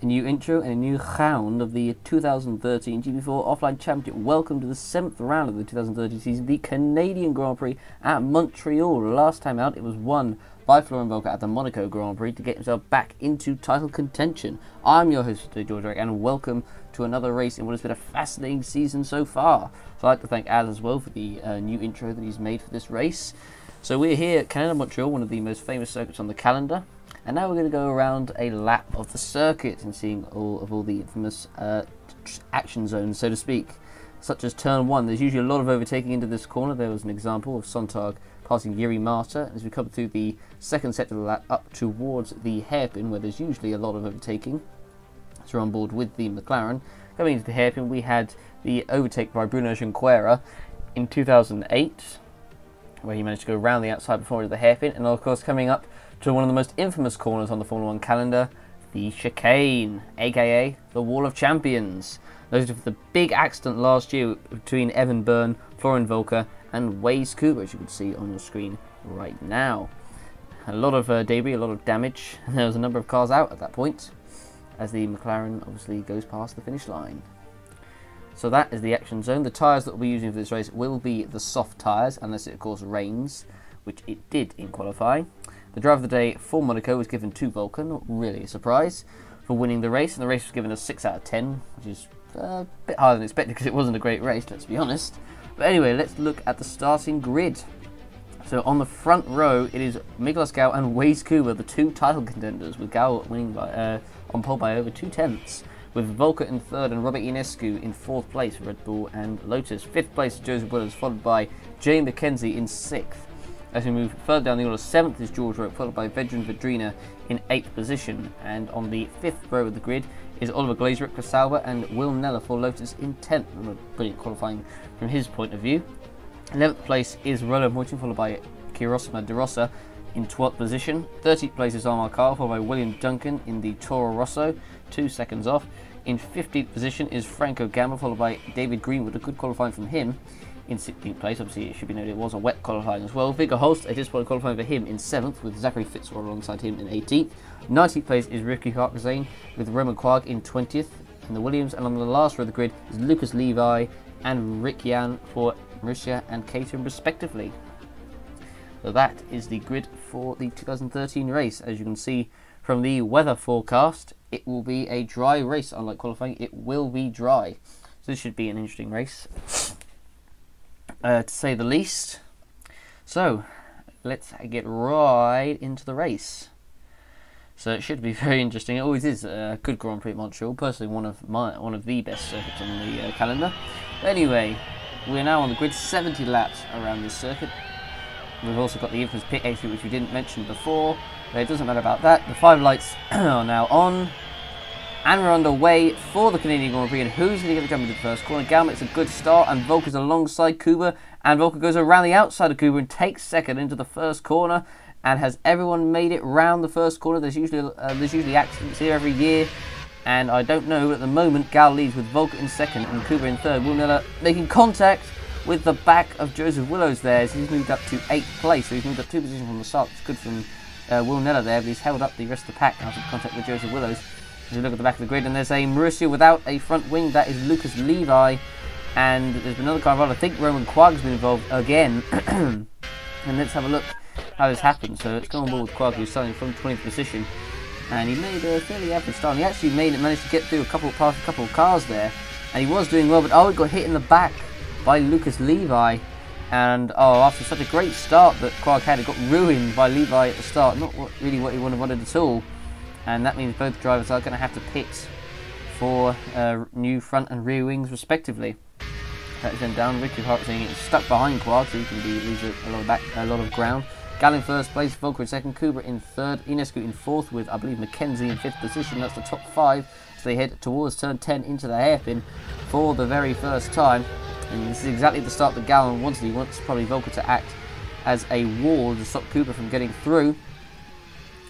A new intro and a new round of the 2013 GP4 Offline Championship. Welcome to the 7th round of the 2013 season, the Canadian Grand Prix at Montreal. Last time out, it was won by Florian Volker at the Monaco Grand Prix to get himself back into title contention. I'm your host today, George Eric, and welcome to another race in what has been a fascinating season so far. So I'd like to thank Az as well for the new intro that he's made for this race. So we're here at Canada Montreal, one of the most famous circuits on the calendar. And now we're going to go around a lap of the circuit and seeing all the infamous action zones, so to speak. Such as turn 1, there's usually a lot of overtaking into this corner. There was an example of Sontag passing Jiri Mata. As we come through the second sector of the lap up towards the hairpin, where there's usually a lot of overtaking. So we're on board with the McLaren. Coming into the hairpin, we had the overtake by Bruno Junqueira in 2008, where he managed to go around the outside before the hairpin. And of course, coming up to one of the most infamous corners on the Formula 1 calendar, the chicane, aka the Wall of Champions. Those are the big accident last year between Evan Byrne, Florian Volker and Waze Cooper, as you can see on your screen right now. A lot of debris, a lot of damage, and there was a number of cars out at that point, as the McLaren obviously goes past the finish line. So that is the action zone. The tyres that we'll be using for this race will be the soft tyres, unless it of course rains, which it did in qualifying. The driver of the day for Monaco was given to Volker, not really a surprise, for winning the race. And the race was given a 6 out of 10, which is a bit higher than expected because it wasn't a great race, let's be honest. But anyway, let's look at the starting grid. So on the front row, it is Miguel Gao and Waze Cooper, the two title contenders, with Gao winning by, on pole by over 2/10, with Volker in 3rd and Robert Ionescu in 4th place for Red Bull and Lotus. 5th place, Joseph Williams, followed by Jay McKenzie in 6th. As we move further down the order, 7th is George Rowe, followed by Vedran Vedrina in 8th position. And on the 5th row of the grid is Oliver Glazer for Sauber and Will Neller for Lotus in 10th. Brilliant qualifying from his point of view. 11th place is Roland Moitin, followed by Kirosma De Rosa in 12th position. 13th place is Armand Carl, followed by William Duncan in the Toro Rosso, 2 seconds off. In 15th position is Franco Gamble, followed by David Greenwood, a good qualifying from him. In 16th place, obviously it should be noted it was a wet qualifying as well. Viggo Holst, a disappointing qualifying for him in 7th, with Zachary Fitzroy alongside him in 18th. 19th place is Ricky Harkazane, with Roman Quag in 20th in the Williams. And on the last row of the grid is Lucas Levi and Rick Yan for Marussia and Caterham respectively. So that is the grid for the 2013 race. As you can see from the weather forecast, it will be a dry race. Unlike qualifying, it will be dry. So this should be an interesting race, to say the least. So let's get right into the race. So it should be very interesting. It always is a good Grand Prix at Montreal. Personally, one of the best circuits on the calendar. But anyway, we're now on the grid, 70 laps around this circuit. We've also got the infamous pit exit, which we didn't mention before, but it doesn't matter about that. The 5 lights are now on, and we're underway for the Canadian Grand Prix. And who's going to get the jump into the first corner? Gal makes a good start, and Volker's alongside Cooper, and Volker goes around the outside of Cooper and takes second into the first corner. And has everyone made it round the first corner? There's usually accidents here every year, and I don't know. At the moment, Gal leads with Volker in 2nd and Cooper in 3rd. Will Neller making contact with the back of Joseph Willows there, as he's moved up to 8th place. So he's moved up 2 positions from the start. It's good from Will Neller there, but he's held up the rest of the pack after contact with Joseph Willows. As we look at the back of the grid, and there's a Marussia without a front wing. That is Lucas Levi, and there's been another car involved. I think Roman Quag's been involved again. And let's have a look how this happened. So let's go on board with Quag, who's starting from 20th position, and he made a fairly average start. He actually managed to get through past a couple of cars there, and he was doing well. But he got hit in the back by Lucas Levi, and after such a great start that Quag had, it got ruined by Levi at the start. Not really what he would have wanted at all, and that means both drivers are going to have to pit for new front and rear wings respectively. That is then down. Ricky Hart saying it's stuck behind Quag, so he can lose a lot of ground. Gal in 1st place, Volker in 2nd, Cooper in 3rd, Ionescu in 4th, with I believe McKenzie in 5th position. That's the top 5 as they head towards turn 10 into the hairpin for the very first time. And this is exactly the start that Gal wanted. He wants probably Volker to act as a wall to stop Cooper from getting through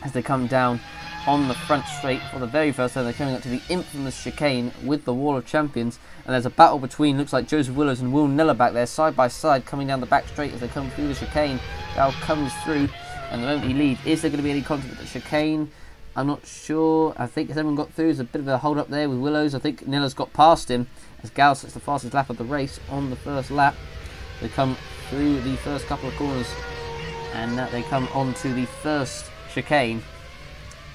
as they come down on the front straight for the very first time. They're coming up to the infamous chicane with the Wall of Champions, and there's a battle between, looks like Joseph Willows and Will Neller back there, side by side, coming down the back straight as they come through the chicane. Gal comes through, and the moment he leads, is there going to be any contact with the chicane? I'm not sure. I think everyone got through. There's a bit of a hold up there with Willows. I think Nilla's got past him as Gal sets the fastest lap of the race on the first lap. They come through the first couple of corners and they come onto the first chicane.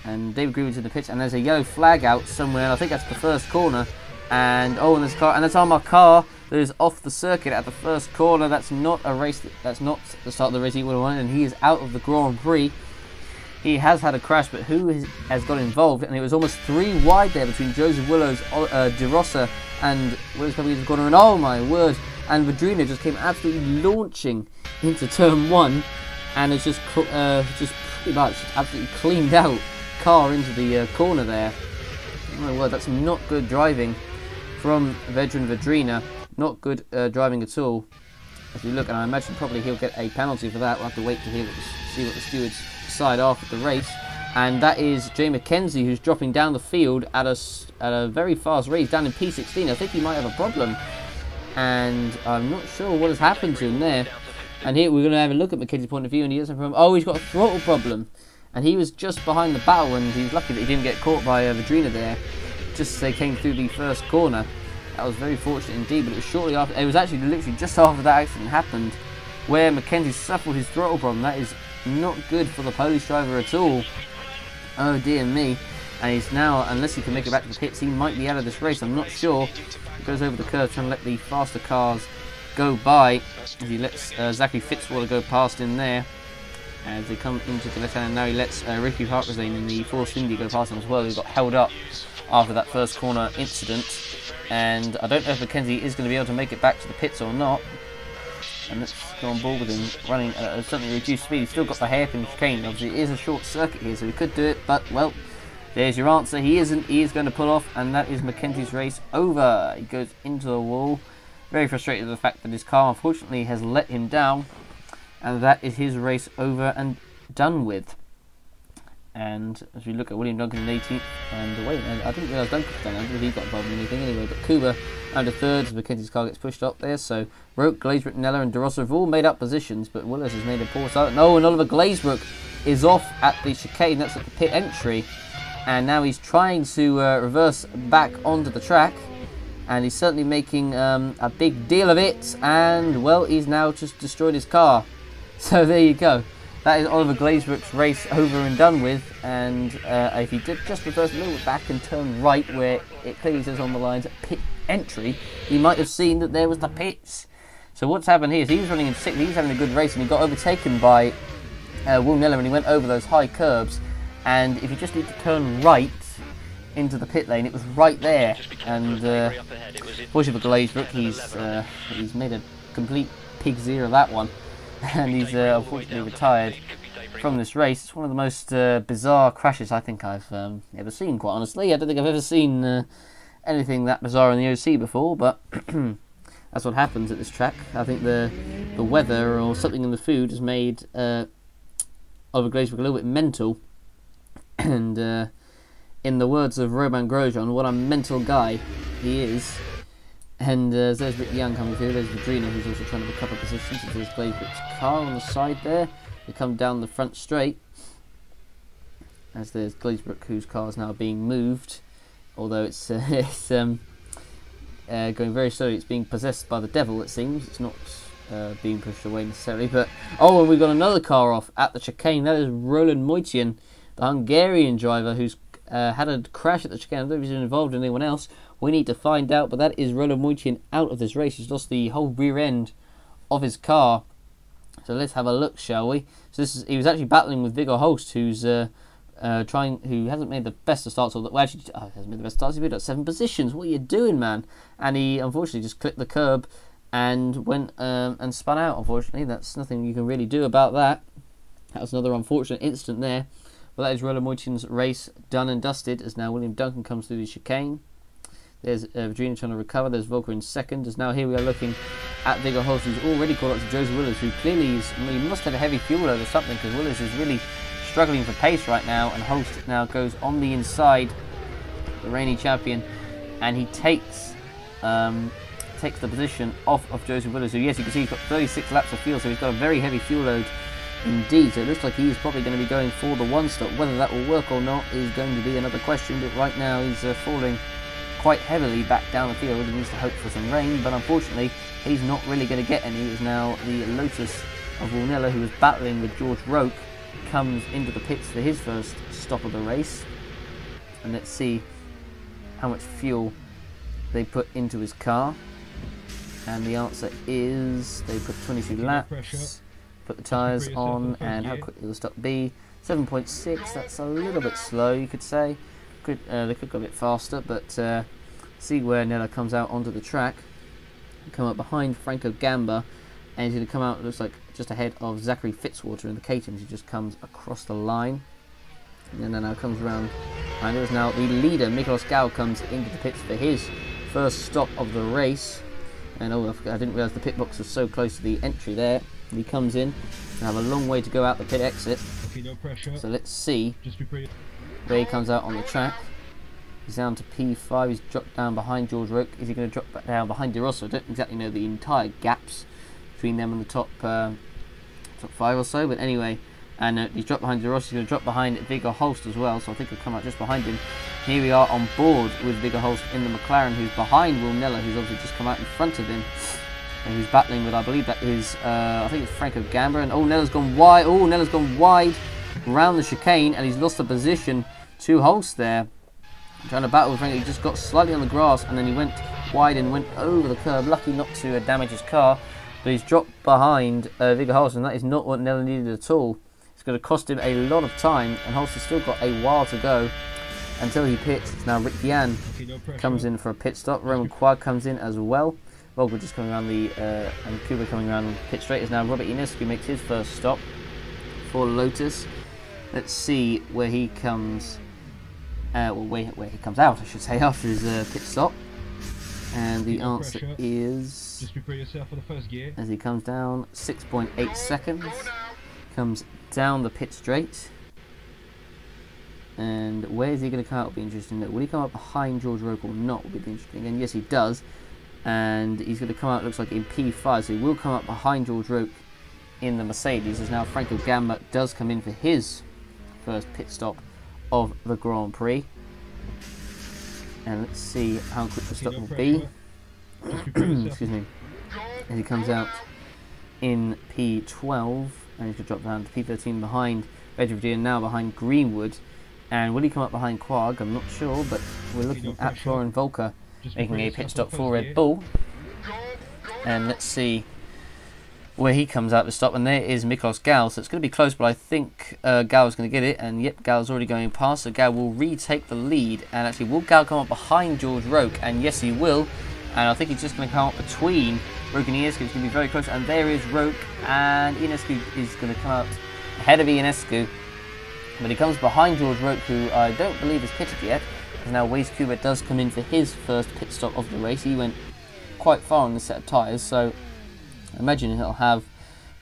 And David Greenwood's in the pits, and there's a yellow flag out somewhere, and I think that's the first corner. And oh, and there's a car, and that's Armar car that is off the circuit at the first corner. That's not a race. That's not the start of the race he would have won, and he is out of the Grand Prix. He has had a crash, but who has got involved? And it was almost 3 wide there between Joseph Willows, De Rossa, and Willows coming into the corner. And oh my word! And Vedrina just came absolutely launching into turn 1, and it's just pretty much absolutely cleaned out car into the corner there. Oh my word, that's not good driving from veteran Vedrina. Not good driving at all. If you look, and I imagine probably he'll get a penalty for that. We'll have to wait to see what the stewards decide after the race. And that is Jay McKenzie, who's dropping down the field at a very fast race down in P16. I think he might have a problem, and I'm not sure what has happened to him there. And here we're going to have a look at McKenzie's point of view, and he doesn't have a problem. Oh, he's got a throttle problem. And he was just behind the battle, and he was lucky that he didn't get caught by Vedrina there, just as they came through the first corner. That was very fortunate indeed, but it was shortly after, it was actually literally just after that accident happened, where McKenzie suffered his throttle problem. That is not good for the Polish driver at all. Oh dear me. And he's now, unless he can make it back to the pits, he might be out of this race. I'm not sure. He goes over the curve trying to let the faster cars go by, as he lets Zachary Fitzwater go past him there. As they come into the left hand, and now he lets Ricky Hartrazane in the Force Indy go past him as well. He got held up after that first corner incident, and I don't know if McKenzie is going to be able to make it back to the pits or not. And let's go on board with him running at a slightly reduced speed. He's still got the hairpin chicane. Obviously, it is a short circuit here, so he could do it, but well, there's your answer. He isn't. He is going to pull off, and that is McKenzie's race over. He goes into the wall. Very frustrated with the fact that his car, unfortunately, has let him down. And that is his race over and done with. And as we look at William Duncan in 18th, and wait, I didn't realise Duncan was done. I didn't think he got involved in anything anyway. But Kuba under third as Mackenzie's car gets pushed up there. So Roke, Glazebrook, Neller, and De Rossa have all made up positions, but Willis has made a poor start. No, and Oliver Glazebrook is off at the chicane. That's at the pit entry, and now he's trying to reverse back onto the track. And he's certainly making a big deal of it. And well, he's now just destroyed his car. So there you go. That is Oliver Glazebrook's race over and done with. And if he did just reverse a little bit back and turn right where it clearly says on the lines pit entry, he might have seen that there was the pits. So what's happened here is he was running in 6th, he's having a good race, and he got overtaken by Will Miller, and he went over those high curbs. And if you just need to turn right into the pit lane, it was right there. And fortunately for Glazebrook, he's made a complete pig zero of that one. And he's unfortunately retired from this race. It's one of the most bizarre crashes I think I've ever seen, quite honestly. I don't think I've ever seen anything that bizarre in the OC before, but that's what happens at this track. I think the weather or something in the food has made Oliver Glazebrook a little bit mental. And in the words of Roman Grosjean, what a mental guy he is. And there's Rick Young coming through. There's Vedrina, who's also trying to recover positions. So there's Glazebrook's car on the side there. They come down the front straight. As there's Glazebrook, whose car is now being moved. Although it's going very slowly. It's being possessed by the devil, it seems. It's not being pushed away necessarily. But oh, and we've got another car off at the chicane. That is Roland Moitian, the Hungarian driver, who's had a crash at the chicane. I don't know if he's involved in anyone else. We need to find out, but that is Roland Moitian out of this race. He's lost the whole rear end of his car. So let's have a look, shall we? So he was actually battling with Viggo Holst, who's who hasn't made the best of starts. Well, actually, hasn't made the best starts. He's made up 7 positions. What are you doing, man? And he unfortunately just clipped the curb and went and spun out. Unfortunately, that's nothing you can really do about that. That was another unfortunate incident there. But that is Roland Moitian's race done and dusted, as now William Duncan comes through the chicane. There's Vedrina trying to recover. There's Volker in second. As now here we are looking at Viggo Holst, who's already caught up to Joseph Willis, who clearly he must have a heavy fuel load or something, because Willis is really struggling for pace right now. And Holst now goes on the inside, the reigning champion, and he takes the position off of Joseph Willis, who, yes, you can see he's got 36 laps of fuel, so he's got a very heavy fuel load Indeed, so it looks like he is probably going to be going for the one stop. Whether that will work or not is going to be another question, but right now he's falling quite heavily back down the field. He needs to hope for some rain, but unfortunately he's not really going to get any. It is now the Lotus of Wilnella, who was battling with George Roke, comes into the pits for his first stop of the race. And let's see how much fuel they put into his car. And the answer is they put 22 laps, put the tyres on, and how quickly will the stop be? 7.6, that's a little bit slow, you could say. They could go a bit faster, but see where Nella comes out onto the track. Come up behind Franco Gamba, and he's going to come out, it looks like, just ahead of Zachary Fitzwater in the Catons. He just comes across the line. And then now comes around, and there is now the leader, Miklos Gau, comes into the pits for his first stop of the race. And oh, I didn't realise the pit box was so close to the entry there. And he comes in, and have a long way to go out the pit exit. So let's see where he comes out on the track. He's down to P5, he's dropped down behind George Roke. Is he going to drop back down behind De Rosso? I don't exactly know the entire gaps between them and the top 5 or so, but anyway. And he's dropped behind De Rosso, he's going to drop behind Viggo Holst as well, so I think he'll come out just behind him. Here we are on board with Viggo Holst in the McLaren, who's behind Wilnella, who's obviously just come out in front of him. And who's battling with, I believe that is, I think it's Franco Gamba. And oh, Nella's gone wide, around the chicane, and he's lost the position to Holst there. Trying to battle with Franco, he just got slightly on the grass, and then he went wide and went over the curb, lucky not to damage his car. But he's dropped behind Viggo Holst, and that is not what Nella needed at all. It's going to cost him a lot of time, and Holst has still got a while to go until he pits. It's now Rick Dean comes in for a pit stop. Roman Quag comes in as well. Vogel just coming around the, and Kuba coming around pit straight. Is now Robert Ionescu makes his first stop for Lotus. Let's see where he comes, where he comes out, I should say, after his pit stop. And the answer is, just prepare yourself for the first gear. As he comes down, 6.8 seconds. Comes down the pit straight. And where is he going to come out will be interesting. Will he come up behind George Roke or not will be interesting. And yes, he does. And he's going to come out, looks like, in P5. So he will come up behind George Roke in the Mercedes. As now Franco Gamba does come in for his first pit stop of the Grand Prix. And let's see how quick the stop will be. Excuse me. As he comes out in P12. And he's going to drop down to P13 behind Bedrevier, now behind Greenwood. And will he come up behind Quag? I'm not sure, but we're looking at Florian Volker making a pit stop for Red Bull. And let's see where he comes out to stop. And there is Miklos Gau, so it's going to be close, but I think Gau is going to get it. And yep, Gau's already going past, so Gau will retake the lead. And actually, will Gau come up behind George Roke? And yes, he will. And I think he's just going to come up between Roke and Ionescu. It's going to be very close. And there is Roke, and Ionescu is going to come out ahead of Ionescu. But he comes behind George Roke, who I don't believe is pitted yet. As now Waze Kuba does come in for his first pit stop of the race. He went quite far on the set of tyres, so I imagine he'll have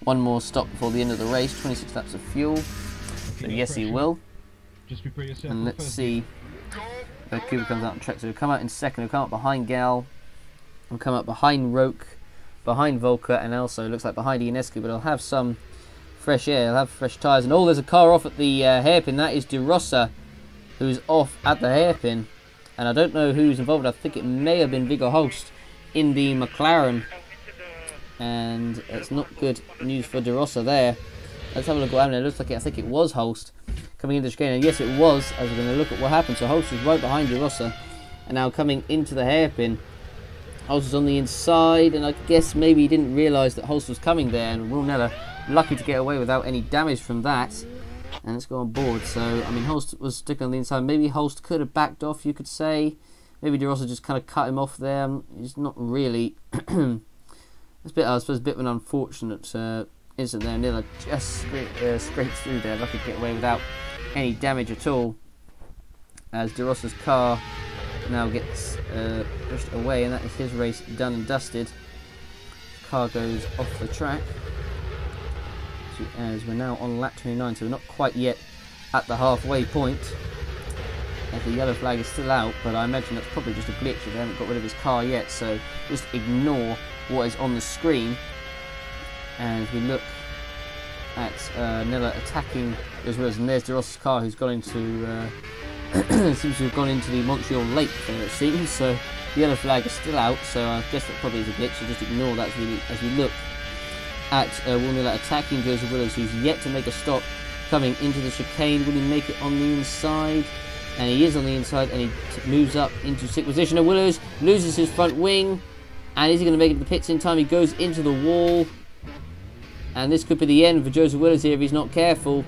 one more stop before the end of the race. 26 laps of fuel. So yes, he will. And let's see where Kuba comes out on track. So he'll come out in second. He'll come up behind Gal. He'll come up behind Roke, behind Volker, and also looks like behind Ionescu. But he'll have some fresh air. He'll have fresh tyres. And oh, there's a car off at the hairpin. That is De Rossa, who's off at the hairpin. And I don't know who's involved. I think it may have been Viggo Holst in the McLaren. And it's not good news for De Rossa there. Let's have a look at what happened. It looks like I think it was Holst coming into the chicane. And yes, it was, as we're going to look at what happened. So Holst was right behind De Rossa. And now coming into the hairpin. Holst was on the inside. And I guess maybe he didn't realise that Holst was coming there. And Wilnella lucky to get away without any damage from that. And let's go on board. So, I mean, Holst was sticking on the inside. Maybe Holst could have backed off, you could say. Maybe De Rossa just kind of cut him off there. It's not really... It's a bit, I suppose, a bit of an unfortunate incident there. Nilla just scrapes through there, lucky to get away without any damage at all. As De Rossa's car now gets pushed away, and that is his race done and dusted. Car goes off the track. So, as we're now on lap 29, so we're not quite yet at the halfway point. As the yellow flag is still out, but I imagine that's probably just a glitch if they haven't got rid of his car yet. So just ignore what is on the screen. And as we look at Nella attacking as well. And there's De Ross's car, who's gone into seems to have gone into the Montreal Lake there, it seems. So the yellow flag is still out, so I guess that probably is a glitch, so just ignore that as we look at Will Miller attacking Joseph Willows, who's yet to make a stop coming into the chicane. Will he make it on the inside? And he is on the inside, and he moves up into 6th position. And Willows loses his front wing, and is he going to make it to the pits in time? He goes into the wall, and this could be the end for Joseph Willows here if he's not careful,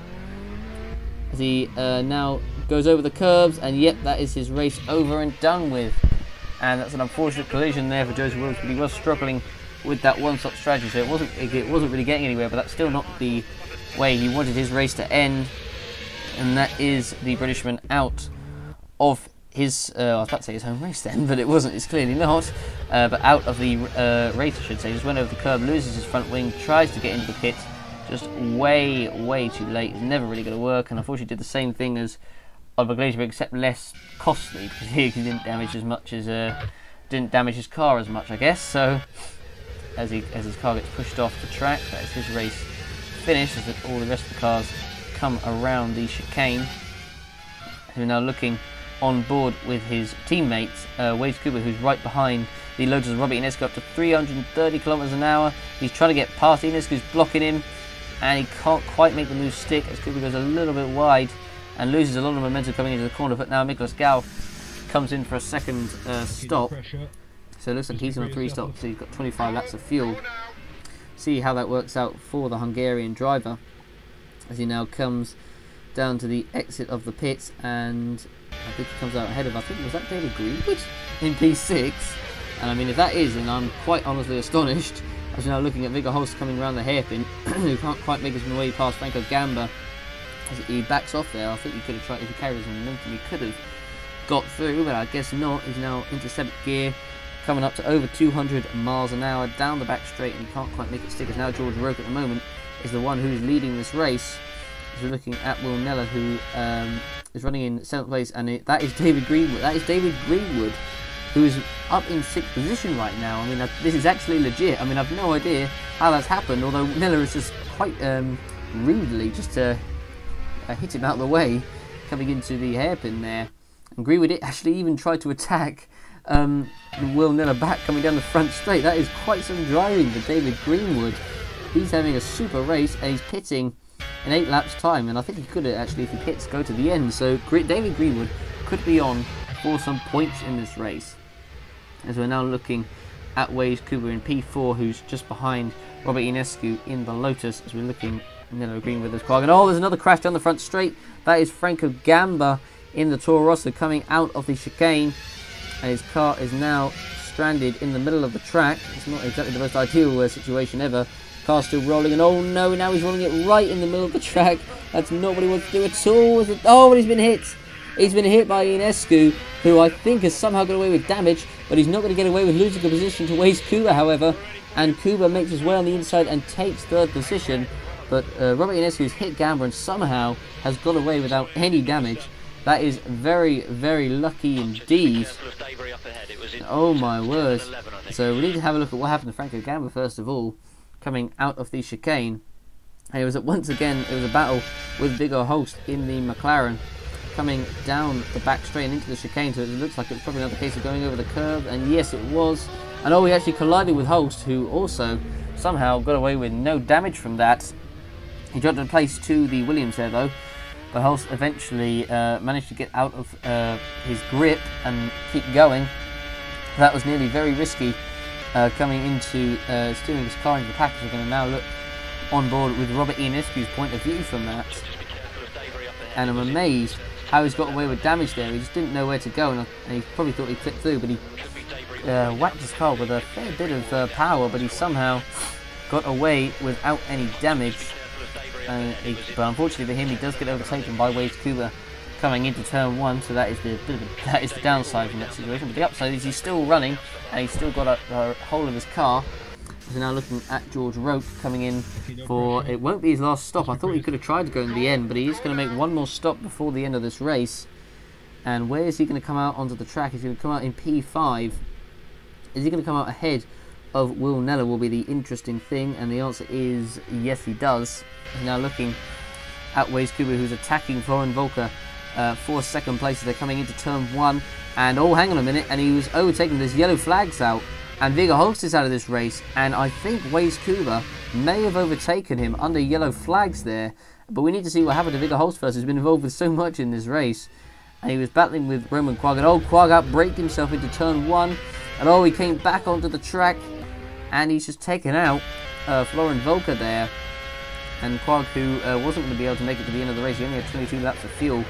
as he now goes over the curbs, and yep, that is his race over and done with. And that's an unfortunate collision there for Joseph Willows, but he was struggling with that one-stop strategy, so it wasn't really getting anywhere. But that's still not the way he wanted his race to end, and that is the Britishman out of his I was about to say his home race then, but it wasn't. It's clearly not. But out of the race, I should say. Just went over the curb, loses his front wing, tries to get into the pit, just way too late. It's never really going to work, and unfortunately did the same thing as Oliver Glazier, except less costly, because he didn't damage as much as didn't damage his car as much, I guess. So as his car gets pushed off the track, that is his race finished, as all the rest of the cars come around the chicane. Who are now looking on board with his teammates, Wade Cooper, who's right behind the Lotus of Robert Inescu, up to 330 kilometers an hour. He's trying to get past Inescu, who's blocking him, and he can't quite make the move stick, as Cooper goes a little bit wide and loses a lot of momentum coming into the corner. But now Miklas Gal comes in for a second stop, so it looks like he's on 3 stops, so he's got 25 laps of fuel. See how that works out for the Hungarian driver, as he now comes down to the exit of the pits, and I think he comes out ahead of, I think, was that David Greenwood in P6? And I mean, if that is, then I'm quite honestly astonished, as we're now looking at Viggo Holst coming around the hairpin, who can't quite make his way past Franco Gamba as he backs off there. I think he could have tried, if he carried his momentum, he could have got through, but I guess not. He's now into 7th gear, coming up to over 200 miles an hour down the back straight, and he can't quite make it stick, as now George Roke at the moment is the one who's leading this race. As we're looking at Will Neller, who is running in 7th place, and that is David Greenwood. That is David Greenwood, who is up in 6th position right now. I mean, this is actually legit. I mean, I've no idea how that's happened, although Neller is just quite rudely just hit him out of the way, coming into the hairpin there. And Greenwood actually even tried to attack Will Neller back coming down the front straight. That is quite some driving for David Greenwood. He's having a super race, and he's pitting in 8 laps time, and I think he could actually, if he pits, go to the end. So David Greenwood could be on for some points in this race, as we're now looking at Wade Cooper in P4, who's just behind Robert Inescu in the Lotus, as we're looking Nello Green with his car. And oh, there's another crash down the front straight. That is Franco Gamba in the Toro Rosso coming out of the chicane, and his car is now stranded in the middle of the track. It's not exactly the most ideal situation ever. Car still rolling, and oh no, now he's rolling it right in the middle of the track. That's not what he wants to do at all. Oh, but he's been hit. He's been hit by Inescu, who I think has somehow got away with damage, but he's not going to get away with losing the position to Wade Cooper, however. And Cooper makes his way on the inside and takes 3rd position. But Robert Inescu has hit Gamba and somehow has got away without any damage. That is very, very lucky indeed. Oh my word. So we need to have a look at what happened to Franco Gamba first of all, coming out of the chicane. And it was once again, it was a battle with Viggo Holst in the McLaren, coming down the back straight and into the chicane. So it looks like it was probably another case of going over the curb, and yes it was. And oh, he actually collided with Holst, who also somehow got away with no damage from that. He dropped in place to the Williams there though, but Holst eventually managed to get out of his grip and keep going. That was nearly very risky, coming into steering his car into the package. We're going to now look on board with Robert Inescu's point of view from that, and I'm amazed how he's got away with damage there. He just didn't know where to go, and he probably thought he'd clip through, but he whacked his car with a fair bit of power, but he somehow got away without any damage. But unfortunately for him, he does get overtaken by Wade Cooper coming into turn 1, so that is the downside from that situation. But the upside is he's still running, and he's still got a hold of his car. So now looking at George Roke coming in for, it won't be his last stop. I thought he could have tried to go in the end, but he is going to make one more stop before the end of this race. And where is he going to come out onto the track? Is he going to come out in P5? Is he going to come out ahead of Will Neller will be the interesting thing, and the answer is yes, he does. He's now looking at Waze Kuba, who's attacking Florian Volker for second place as they're coming into turn 1. And oh, hang on a minute, and he was overtaken. There's yellow flags out, and Viggo Holst is out of this race, and I think Waze Kuba may have overtaken him under yellow flags there, but we need to see what happened to Viggo Holst first, who's been involved with so much in this race. And he was battling with Roman Quagg, and oh, Quagg outbraked himself into turn 1, and oh, he came back onto the track, and he's just taken out Florian Volker there. And Quagg, who wasn't going to be able to make it to the end of the race, he only had 22 laps of fuel,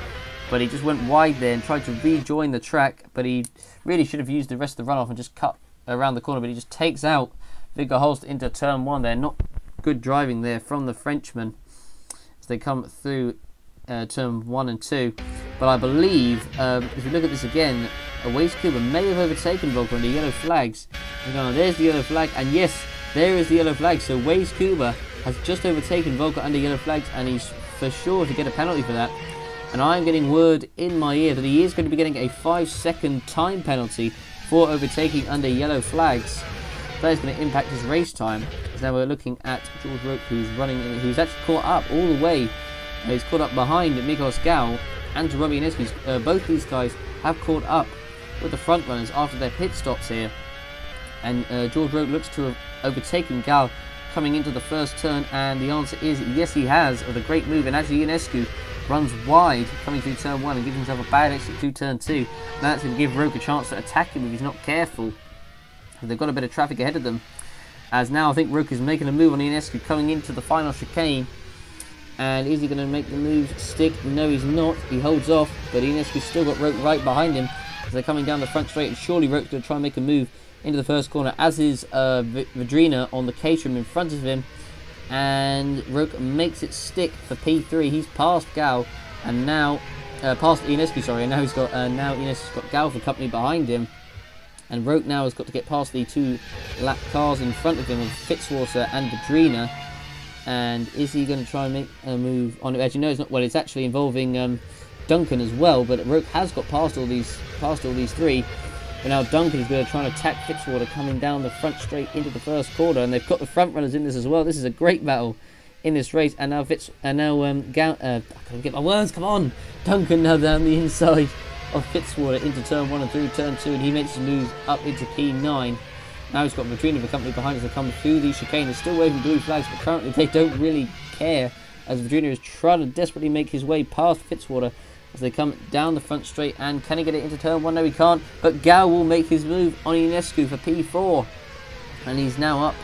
but he just went wide there and tried to rejoin the track, but he really should have used the rest of the runoff and just cut around the corner, but he just takes out Viggo Holst into turn 1 there. Not good driving there from the Frenchman as they come through turn 1 and 2. But I believe, if you look at this again, Waze Kuba may have overtaken Volker under yellow flags. There's the yellow flag, and yes, there is the yellow flag. So Waze Kuba has just overtaken Volker under yellow flags, and he's for sure to get a penalty for that. And I'm getting word in my ear that he is going to be getting a 5-second time penalty for overtaking under yellow flags. That is going to impact his race time. So now we're looking at George Roque, who's actually caught up all the way. He's caught up behind Mikos Gal and Robbie Inescu. Both these guys have caught up with the front runners after their pit stops here. And George Roque looks to have overtaken Gal coming into the first turn, and the answer is yes, he has, with a great move. And actually Inescu runs wide coming through turn 1 and gives himself a bad exit through turn 2. Now that's going to give Roque a chance to attack him if he's not careful. They've got a bit of traffic ahead of them, as now I think Roque is making a move on Inescu coming into the final chicane. And is he going to make the move stick? No, he's not. He holds off, but Inescu's still got Roque right behind him as they're coming down the front straight, and surely Roque's going to try and make a move into the first corner, as is Vidrina on the Caterham in front of him. And Roque makes it stick for P3. He's past Gal, and now past Inescu, sorry, and now he's got Inescu's got Gal for company behind him. And Roque now has got to get past the 2 lap cars in front of him of Fitzwater and Vidrina. And is he going to try and make a move on it? As you know, it's not. Well, it's actually involving Duncan as well. But Roque has got past all these 3. But now Duncan is going to try and attack Fitzwater coming down the front straight into the first corner, and they've got the front runners in this as well. This is a great battle in this race. And now I can't get my words. Come on, Duncan now down the inside of Fitzwater into turn 1 and through turn 2, and he makes his move up into P9. Now he's got Vidrina for company behind as they come through the chicane. They're still waving blue flags, but currently they don't really care, as Vidrina is trying to desperately make his way past Fitzwater as they come down the front straight. And can he get it into turn 1? No, he can't. But Gal will make his move on Inescu for P4. And he's now up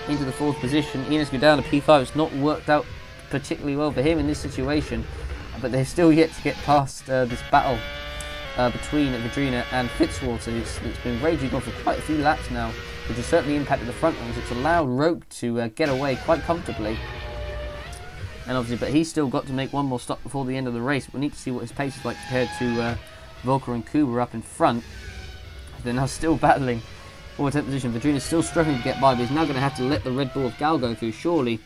into the 4th position. Inescu down to P5. It's not worked out particularly well for him in this situation, but they're still yet to get past this battle between Vidrina and Fitzwater. It's been raging on for quite a few laps now, which has certainly impacted the front runners. It's allowed Roque to get away quite comfortably. And obviously, but he's still got to make one more stop before the end of the race. We need to see what his pace is like compared to Volker and Kuba up in front. They're now still battling for 10th position. Vidrina's still struggling to get by, but he's now going to have to let the Red Bull of Gal go through, surely,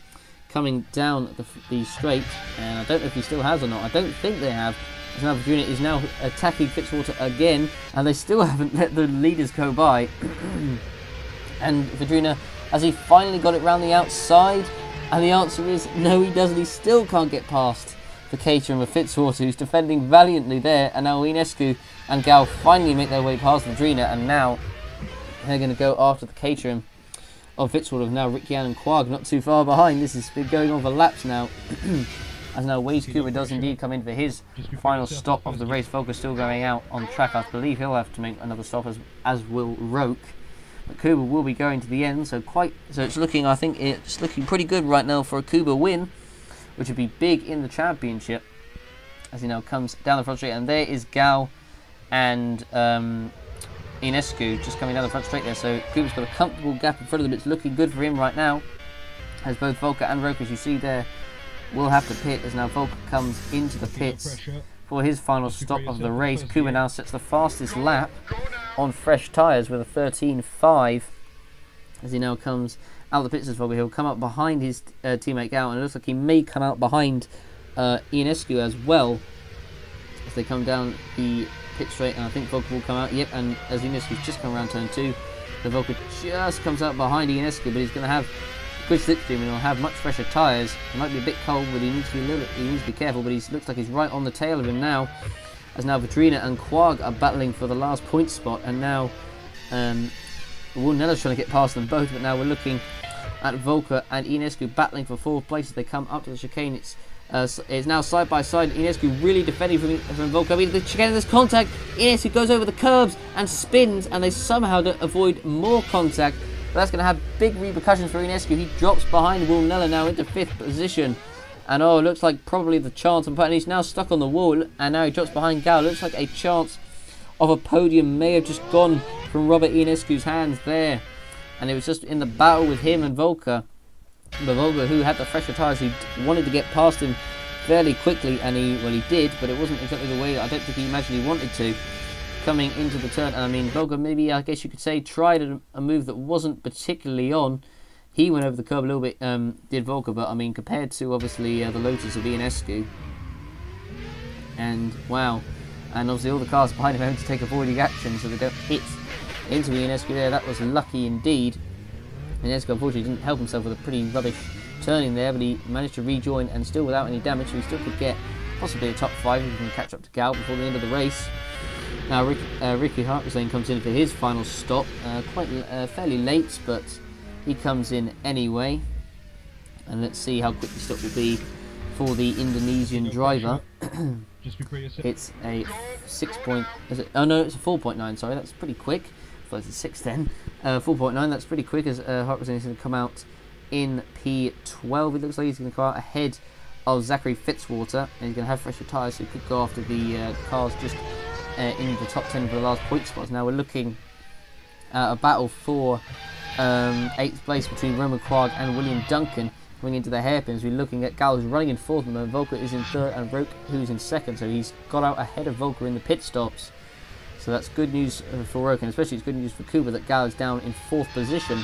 coming down the straight. And I don't know if he still has or not. I don't think they have. So now Vidrina is now attacking Fitzwater again, and they still haven't let the leaders go by. And Vidrina, has he finally got it round the outside? And the answer is no, he doesn't. He still can't get past the Caterham of Fitzwater, who's defending valiantly there. And now Inescu and Gal finally make their way past Vidrina, and now they're going to go after the Caterham of Fitzwater. Now Ricciardo and Quagg not too far behind. This has been going on for laps now. As now Waze Kuba does indeed come in for his final stop of the race. Volker's still going out on track. I believe he'll have to make another stop, as will Roque. But Kuba will be going to the end, so it's looking, I think it's looking pretty good right now for a Kuba win, which would be big in the championship. As he now comes down the front straight, and there is Gal and Inescu just coming down the front straight there. So Kuba's got a comfortable gap in front of them. It's looking good for him right now, as both Volker and Roque, as you see there, will have to pit, as now Volker comes into the pits for his final stop of the race. Kuba now sets the fastest lap on fresh tyres with a 13.5 as he now comes out of the pits as Volker. He'll come up behind his teammate Gal, and it looks like he may come out behind Inescu as well as they come down the pit straight, and I think Volker will come out. Yep, and as Inescu's just come around turn 2, The Volker just comes out behind Ionescu, but he's going to have good slipstream and he'll have much fresher tyres. It might be a bit cold, but he needs to be careful. But he looks like he's right on the tail of him now, as now Vitrina and Quag are battling for the last point spot, and now Nella's trying to get past them both. But now we're looking at Volker and Ionescu battling for 4th place as they come up to the chicane. It's now side by side. Ionescu really defending from Volker. I mean, the chicane, there's contact. Ionescu goes over the curbs and spins, and they somehow avoid more contact. But that's going to have big repercussions for Ionescu. He drops behind Will Nella now into 5th position. And oh, it looks like probably the chance of, and he's now stuck on the wall, and now he drops behind Gal. It looks like a chance of a podium may have just gone from Robert Ionescu's hands there. And it was just in the battle with him and Volker. But Volker, who had the fresher tyres, he wanted to get past him fairly quickly, and he did, but it wasn't exactly the way I don't think he imagined he wanted to. Coming into the turn, and I mean, Volker maybe, I guess you could say, tried a move that wasn't particularly on. He went over the curb a little bit, did Volker, but I mean, compared to obviously the Lotus of Ionescu, and wow, and obviously all the cars behind him having to take avoiding action so they don't hit into Ionescu there. That was lucky indeed. Ionescu unfortunately didn't help himself with a pretty rubbish turning there, but he managed to rejoin and still without any damage, so he still could get possibly a top 5 if he can catch up to Gal before the end of the race. Now Ricky Hartwell comes in for his final stop, fairly late, but he comes in anyway. And let's see how quick the stop will be for the Indonesian driver. It's a 6 point. Is it? Oh no, it's a 4.9. Sorry, that's pretty quick. I thought it was a 6 then. 4.9. That's pretty quick, as Hartwell is going to come out in P12. It looks like he's going to come out ahead of Zachary Fitzwater, and he's going to have fresher tyres, so he could go after the cars just in the top 10 for the last point spots. Now we're looking at a battle for 8th place between Roman Quag and William Duncan coming into the hairpins. We're looking at Gal, who's running in 4th, and Volker is in 3rd, and Roke, who's in 2nd, so he's got out ahead of Volker in the pit stops. So that's good news for Roke, and especially it's good news for Kuba that Gal is down in 4th position.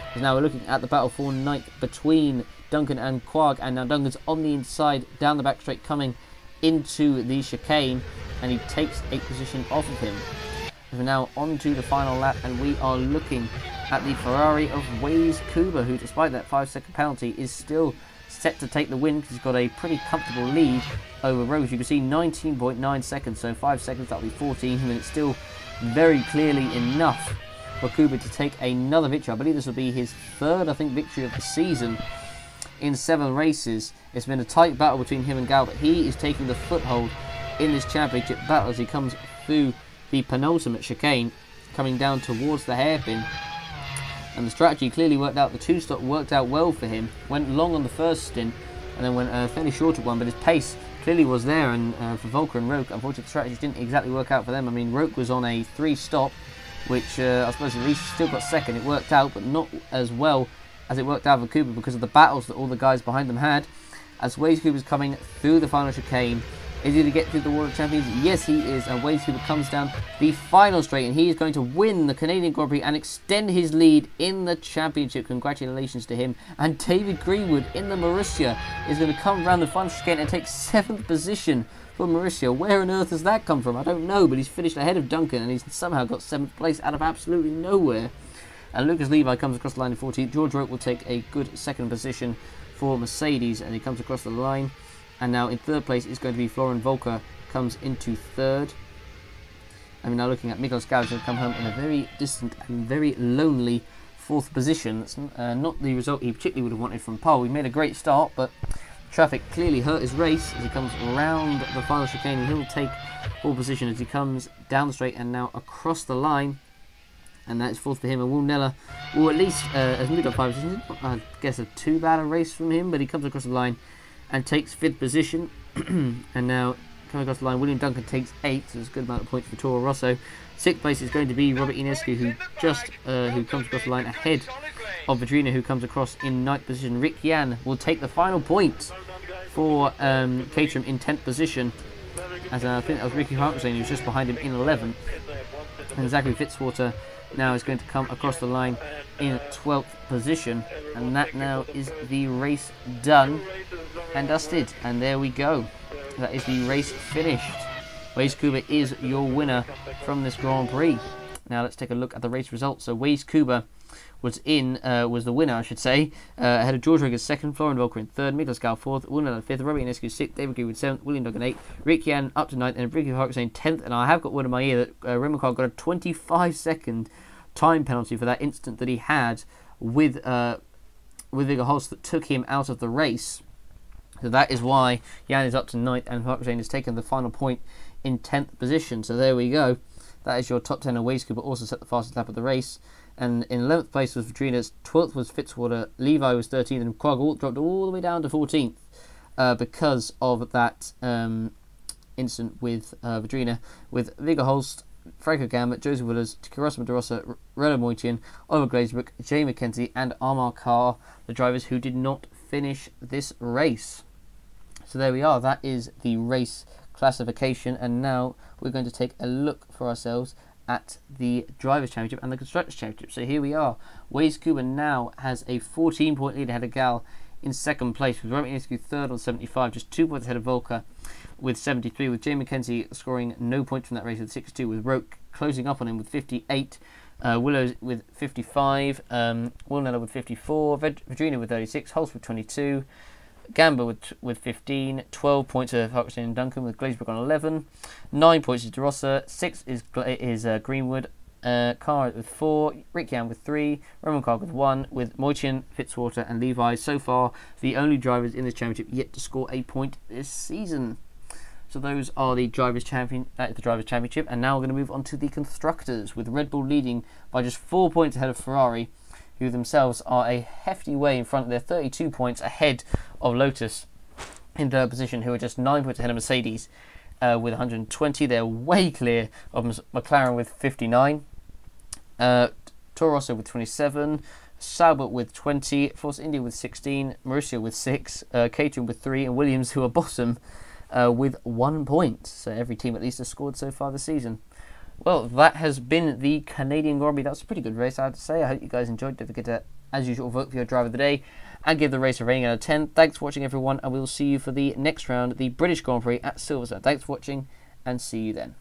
Because now we're looking at the battle for 9th between Duncan and Quag, and now Duncan's on the inside down the back straight coming into the chicane, and he takes a position off of him. We're now on to the final lap, and we are looking at the Ferrari of Waze Kuba, who despite that 5-second penalty is still set to take the win because he's got a pretty comfortable lead over Rose. You can see 19.9 seconds, so 5 seconds, that'll be 14, and it's still very clearly enough for Kuba to take another victory. I believe this will be his 3rd, I think, victory of the season in 7 races. It's been a tight battle between him and Gal, but he is taking the foothold in this championship battle as he comes through the penultimate chicane, coming down towards the hairpin. And the strategy clearly worked out. The 2-stop worked out well for him. Went long on the first stint, and then went fairly short at one, but his pace clearly was there. And for Volker and Roke, unfortunately the strategies didn't exactly work out for them. I mean, Roke was on a 3-stop, which I suppose at least still got 2nd. It worked out, but not as well as it worked out for Kuba because of the battles that all the guys behind them had. As Waze Kuba's coming through the final chicane. Is he going to get through the World Champions? Yes, he is. And Waze Kuba comes down the final straight, and he is going to win the Canadian Grand Prix and extend his lead in the championship. Congratulations to him. And David Greenwood in the Marussia is going to come around the final chicane and take 7th position for Marussia. Where on earth has that come from? I don't know, but he's finished ahead of Duncan, and he's somehow got 7th place out of absolutely nowhere. And Lucas Levi comes across the line in 14th. George Roke will take a good 2nd position for Mercedes, and he comes across the line. And now in 3rd place is going to be Florian Volker, comes into 3rd. And we're now looking at Miklos Gauss, who come home in a very distant and very lonely 4th position. That's not the result he particularly would have wanted from pole. He made a great start, but traffic clearly hurt his race as he comes around the final chicane, and he'll take pole position as he comes down the straight and now across the line. And that is 4th for him, and Will Nella will at least, as moved up 5 positions, I guess a too bad a race from him, but he comes across the line and takes 5th position. And now coming across the line, William Duncan takes 8th, so it's a good amount of points for Toro Rosso. 6th place is going to be Robert Ionescu, who comes across the line ahead of Vitrina, who comes across in 9th position. Rick Yan will take the final point for Caterham in 10th position, as I think that was Ricky Hartwell saying he was just behind him in 11th. And Zachary Fitzwater now is going to come across the line in 12th position, and that now is the race done and dusted. And there we go, that is the race finished. Waze Kuba is your winner from this Grand Prix. Now let's take a look at the race results. So Waze Kuba was the winner, I should say, ahead of George Rodriguez second, Florian Volker in third, Miklas Gal fourth, William fifth, Robert Ionescu sixth, David Greenwood seventh, William Duggan eighth, Rick Yan up to ninth, and Ricky Harkstein 10th. And I have got word in my ear that Remicard got a 25-second time penalty for that incident that he had with Viggo Holst that took him out of the race. So that is why Jan is up to 9th and Harkstein has taken the final point in 10th position. So there we go. That is your top 10. And Waze Cooper also set the fastest lap of the race. And in 11th place was Vadrina, 12th was Fitzwater, Levi was 13th, and Quagg dropped all the way down to 14th because of that incident with Vadrina, with Viggo Holst, Franco Gambit, Joseph Willers, Kirosma De Rosa, Renaud Moitian, Oliver Glazebrook, Jay McKenzie, and Amar Carr, the drivers who did not finish this race. So there we are. That is the race classification, and now we're going to take a look for ourselves at the Drivers' Championship and the Constructors' Championship. So here we are. Waze Kuba now has a 14-point lead ahead of Gal in second place, with Robert Ionescu third on 75, just 2 points ahead of Volker with 73, with Jay McKenzie scoring no points from that race with 62, with Roke closing up on him with 58, Willows with 55, Wilnella with 54, Vadrina with 36, Holst with 22, Gamba with 15, 12 points of Harkstein and Duncan, with Glazebrook on 11, 9 points is De Rosa, 6 is Greenwood, Carr with 4, Rick Yan with 3, Roman Carr with 1, with Moitian, Fitzwater and Levi so far the only drivers in this championship yet to score a point this season. So those are the Drivers' Championship, and now we're going to move on to the Constructors, with Red Bull leading by just 4 points ahead of Ferrari, who themselves are a hefty way in front. They're 32 points ahead of Lotus in third position, who are just 9 points ahead of Mercedes with 120. They're way clear of McLaren with 59, Toro Rosso with 27, Sauber with 20, Force India with 16, Marussia with 6, Caterham with 3, and Williams, who are bottom, with 1 point. So every team at least has scored so far this season. Well, that has been the Canadian Grand Prix. That's a pretty good race, I have to say. I hope you guys enjoyed. Don't forget to, as usual, vote for your driver of the day and give the race a rating out of 10. Thanks for watching, everyone, and we'll see you for the next round, the British Grand Prix at Silverstone. Thanks for watching, and see you then.